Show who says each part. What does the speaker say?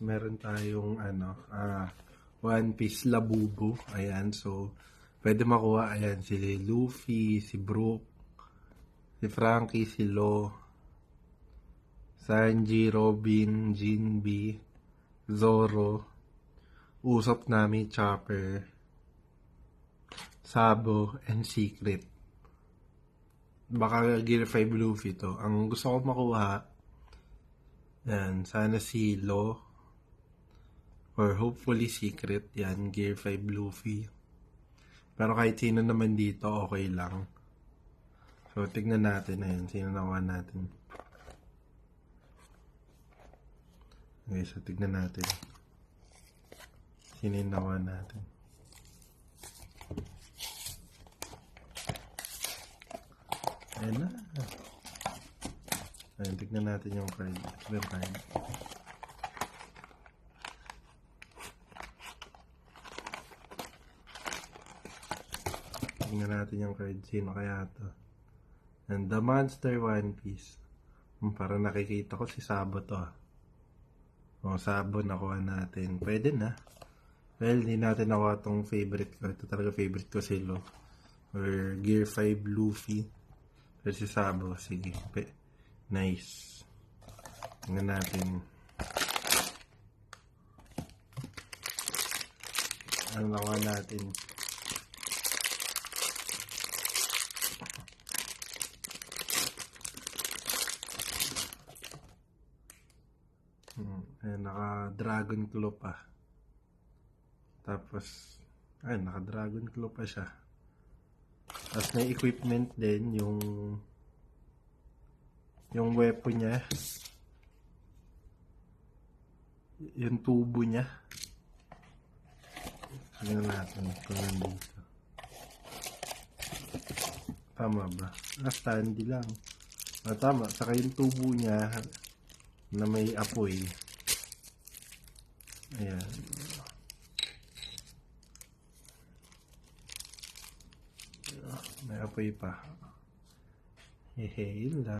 Speaker 1: Meron tayong One Piece Labubu. Ayan, so pwede makuha. Ayan, si Luffy, si Brook, si Frankie, si Law, Sanji, Robin, Jinbe, Zoro, Usopp, Nami, Chopper, Sabo, and Secret. Baka Gear 5 Luffy to. Ang gusto ko makuha, yan, sana si Law, or hopefully Secret. Yan, Gear 5 Luffy. Pero kahit sino naman dito, okay lang. So, tignan natin. Ayan, sino nakuha natin. Okay, so tignan natin. Sino yung nakuha natin. Ayan na. Ayan, tignan natin yung card. Ito yung card. Tignan natin yung card. Sino kaya ito? And the Monster One Piece. Parang nakikita ko si Sabo to. O, Sabo nakuha natin. Pwede na. Well, hindi natin nakuha itong favorite ko. Ito talaga favorite ko si Law. Or Gear 5 Luffy. Pero si Sabo, sige. Nice. Tingnan natin. Ano nakuha natin? Ayan, naka-dragon claw pa. Tapos, ayun, naka-dragon claw pa siya. Tapos may equipment din, yung weapon niya. Yung tubo niya. Tingnan natin kung nandito. Tama ba? Standy lang. Tama. Saka yung tubo niya na may apoy. Ayan. May apoy pa. Hehe, yun lang.